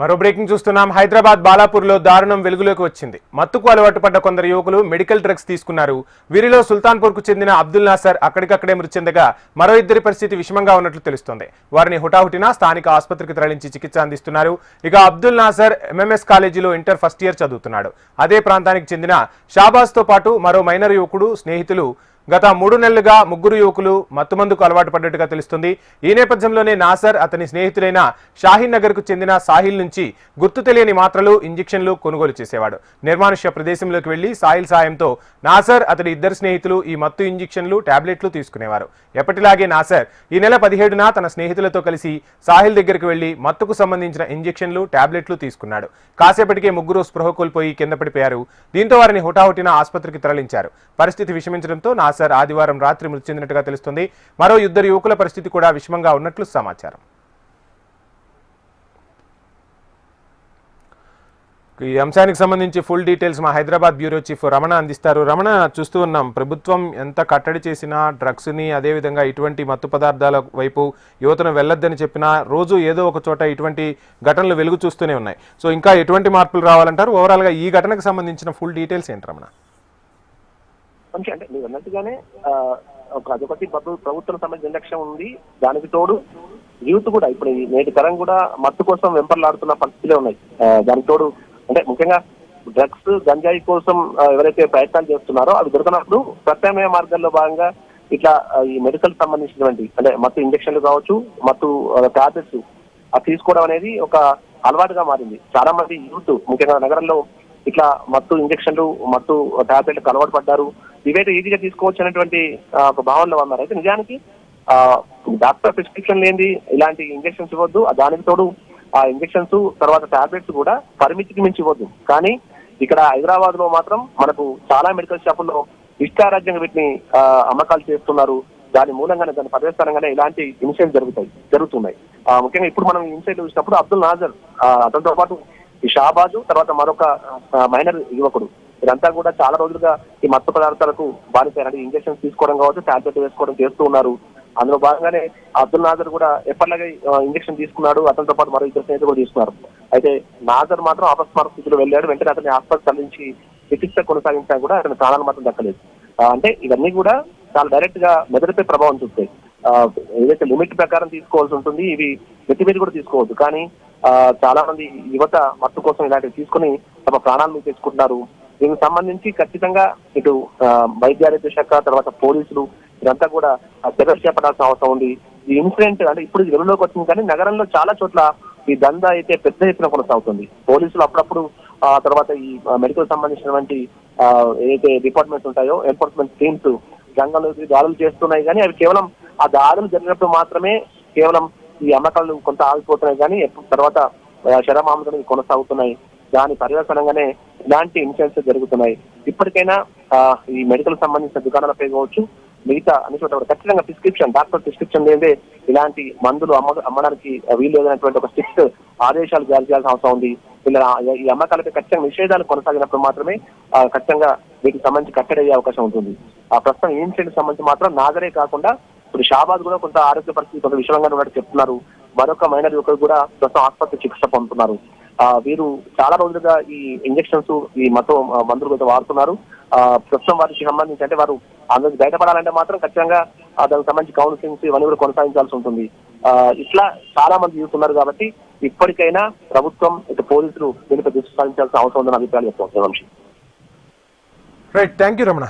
మరో బ్రేకింగ్ చూస్తున్నాం. హైదరాబాద్ బాలాపూర్లో దారుణం వెలుగులోకి వచ్చింది. మత్తుకు అలవాటు పడ్డ కొందరు యువకులు మెడికల్ డ్రగ్స్ తీసుకున్నారు. వీరిలో సుల్తాన్పూర్కు చెందిన అబ్దుల్ నాసర్ అక్కడికక్కడే మృతి చెందగా మరో ఇద్దరి పరిస్థితి విషమంగా ఉన్నట్లు తెలుస్తోంది. వారిని హుటాహుటిన స్థానిక ఆసుపత్రికి తరలించి చికిత్స అందిస్తున్నారు. ఇక అబ్దుల్ నాసర్ ఎంఎంఎస్ కాలేజీలో ఇంటర్ ఫస్ట్ ఇయర్ చదువుతున్నాడు. అదే ప్రాంతానికి చెందిన షాబాజ్తో పాటు మరో మైనర్ యువకుడు స్నేహితులు గత 3 నెలలుగా ముగ్గురు యువకులు మత్తుమందుకు అలవాటు పడ్డట్టుగా తెలుస్తుంది. ఈ నేపథ్యంలోనే నాసర్ అతని స్నేహితులైన షాహీన్ నగర్ కు చెందిన సాహిల్ నుంచి గుర్తు తెలియని మాత్రలు, ఇంజెక్షన్లు కొనుగోలు చేసేవాడు. నిర్మానుష్య ప్రదేశంలోకి వెళ్లి సాహిల్ సాయంతో నాసర్ అతడి ఇద్దరు స్నేహితులు ఈ మత్తు ఇంజెక్షన్లు, టాబ్లెట్లు తీసుకునేవారు. ఎప్పటిలాగే నాసర్ ఈ నెల 17న తన స్నేహితులతో కలిసి సాహిల్ దగ్గరకు వెళ్లి మత్తుకు సంబంధించిన ఇంజెక్షన్లు, టాబ్లెట్లు తీసుకున్నాడు. కాసేపటికే ముగ్గురు స్పృహ కోల్పోయి కింద పడిపోయారు. దీంతో వారిని హుటాహుటిన ఆసుపత్రికి తరలించారు. పరిస్థితి విషమించడంతో నాసర్ ఆదివారం రాత్రి మృతి చెందినట్టుగా తెలుస్తుంది. మరో ఇద్దరు యువకుల పరిస్థితి కూడా విషమంగా ఉన్నట్లు సమాచారం. ఈ అంశానికి సంబంధించి ఫుల్ డీటెయిల్స్ మా హైదరాబాద్ బ్యూరో చీఫ్ రమణ అందిస్తారు. రమణ, చూస్తూ ఉన్నాం ప్రభుత్వం ఎంత కట్టడి చేసినా డ్రగ్స్ని, అదేవిధంగా ఇటువంటి మత్తు పదార్థాల వైపు యువతను వెళ్ళొద్దని చెప్పినా రోజు ఏదో ఒక చోట ఇటువంటి ఘటనలు వెలుగు చూస్తూనే ఉన్నాయి. సో ఇంకా ఎటువంటి మార్పులు రావాలంటారు? ఓవరాల్గా ఈ ఘటనకు సంబంధించిన ఫుల్ డీటెయిల్స్ ఏంటి రమణ? అంటే మీరు అన్నట్టుగానే అదొకటి ప్రభుత్వం సంబంధించిన నిర్లక్ష్యం ఉంది. దానికి తోడు యూత్ కూడా ఇప్పుడు నేటి తరం కూడా మత్తు కోసం వెంపర్లాడుతున్న పరిస్థితులే ఉన్నాయి. దానికి తోడు అంటే ముఖ్యంగా డ్రగ్స్, గంజాయి కోసం ఎవరైతే ప్రయత్నాలు చేస్తున్నారో అవి దొరకనప్పుడు ప్రత్యామ్నాయ మార్గాల్లో భాగంగా ఇట్లా ఈ మెడికల్ సంబంధించినటువంటి అంటే మత్తు ఇంజక్షన్లు కావచ్చు, మత్తు టాబ్లెట్స్ అది తీసుకోవడం అనేది ఒక అలవాటుగా మారింది. చాలా మంది యూత్ ముఖ్యంగా నగరంలో ఇట్లా మత్తు ఇంజక్షన్లు, మత్తు టాబ్లెట్లకు అలవాటు పడ్డారు. ఇవైతే ఈజీగా తీసుకోవచ్చు అనేటువంటి ఒక భావనలో ఉన్నారు. అయితే నిజానికి డాక్టర్ ప్రిస్క్రిప్షన్ లేని ఇలాంటి ఇంజక్షన్స్ ఇవ్వద్దు. దానికి తోడు ఆ ఇంజక్షన్స్ తర్వాత టాబ్లెట్స్ కూడా పరిమితికి మించి ఇవ్వద్దు. కానీ ఇక్కడ హైదరాబాద్ లో మాత్రం మనకు చాలా మెడికల్ షాపుల్లో ఇష్టారాజ్యంగా వీటిని అమ్మకాలు చేస్తున్నారు. దాని మూలంగానే, దాని పర్యవసానంగానే ఇలాంటి ఇన్సిడెంట్స్ జరుగుతున్నాయి. ముఖ్యంగా ఇప్పుడు మనం ఇన్సిడెంట్ చూసినప్పుడు అబ్దుల్ నాజర్, అతనితో పాటు ఈ షాబాజు, తర్వాత మరొక మైనర్ యువకుడు, వీరంతా కూడా చాలా రోజులుగా ఈ మత్తు పదార్థాలకు బానిసైన ఇంజక్షన్స్ తీసుకోవడం కావచ్చు, టాబ్లెట్ వేసుకోవడం చేస్తూ ఉన్నారు. అందులో భాగంగానే అబ్దుల్ నాజర్ కూడా ఎప్పటిలాగే ఇంజక్షన్ తీసుకున్నాడు. అతనితో పాటు మరో ఇద్దరు స్నేహితులు కూడా తీసుకున్నారు. అయితే నాజర్ మాత్రం అపస్మారక స్థితిలో వెళ్ళాడు. వెంటనే అతన్ని ఆసుపత్రి తరలించి చికిత్స కొనసాగించినా కూడా అతని ప్రాణాలు మాత్రం దక్కలేదు. అంటే ఇవన్నీ కూడా చాలా డైరెక్ట్ గా మెదడుపై ప్రభావం చూస్తాయి. ఏదైతే లిమిట్ ప్రకారం తీసుకోవాల్సి ఉంటుంది, ఇవి నెత్తి మీద కూడా తీసుకోవద్దు. కానీ చాలా మంది యువత మత్తు కోసం ఇలాంటివి తీసుకుని తమ ప్రాణాలను తీసుకుంటున్నారు. దీనికి సంబంధించి ఖచ్చితంగా ఇటు వైద్య ఆరోగ్య శాఖ, తర్వాత పోలీసులు ఇదంతా కూడా చర్యలు చేపట్టాల్సిన అవసరం ఉంది. ఈ ఇన్సిడెంట్ అంటే ఇప్పుడు వెలుగులోకి వచ్చింది, కానీ నగరంలో చాలా చోట్ల ఈ దందా అయితే పెద్ద ఎత్తున కొనసాగుతుంది. పోలీసులు అప్పుడప్పుడు తర్వాత ఈ మెడికల్ సంబంధించినటువంటి ఏదైతే డిపార్ట్మెంట్స్ ఉంటాయో, ఎన్ఫోర్స్మెంట్ టీమ్స్ రంగంలోకి దాడులు చేస్తున్నాయి. కానీ అవి కేవలం ఆ దాడులు జరిగినప్పుడు మాత్రమే కేవలం ఈ అమ్మకాలు కొంత ఆగిపోతున్నాయి. కానీ తర్వాత శరమామలు కొనసాగుతున్నాయి. దాని పర్యవసనంగానే ఇలాంటి ఇన్సిడెంట్స్ జరుగుతున్నాయి. ఇప్పటికైనా ఈ మెడికల్ సంబంధించిన దుకాణాలపై కావచ్చు, మిగతా అన్ని చోట్ల ఖచ్చితంగా ప్రిస్క్రిప్షన్, డాక్టర్ ప్రిస్క్రిప్షన్ లేదే ఇలాంటి మందులు అమ్మడానికి వీలు లేదనేటువంటి ఒక స్ట్రిక్ట్ ఆదేశాలు జారీ చేయాల్సిన అవసరం ఉంది. ఇలా ఈ అమ్మకాలపై ఖచ్చితంగా నిషేధాలు కొనసాగినప్పుడు మాత్రమే ఖచ్చితంగా వీటికి సంబంధించి కట్టడయ్యే అవకాశం ఉంటుంది. ప్రస్తుతం ఈ ఇన్సిడెంట్ సంబంధించి మాత్రం నాగరే కాకుండా ఇప్పుడు షాబాద్ కూడా కొంత ఆరోగ్య పరిస్థితి కొంత విషమంగా ఉన్నట్టు చెప్తున్నారు. మరొక మైనర్ యువకులు కూడా ప్రస్తుతం ఆసుపత్రి చికిత్స పొందుతున్నారు. వీరు చాలా రోజులుగా ఈ ఇంజక్షన్స్, ఈ మందులు కూడా వాడుతున్నారు. ప్రస్తుతం వారికి సంబంధించి అంటే వారు అందరికి బయటపడాలంటే మాత్రం ఖచ్చితంగా దానికి సంబంధించి కౌన్సిలింగ్స్ ఇవన్నీ కూడా కొనసాగించాల్సి ఉంటుంది. ఇట్లా చాలా మంది చూస్తున్నారు. కాబట్టి ఇప్పటికైనా ప్రభుత్వం, ఇటు పోలీసులు దీనిపై దృష్టి సారించాల్సిన అవసరం ఉందని అభిప్రాయాలు చెప్తాం. Right, thank you Ramana.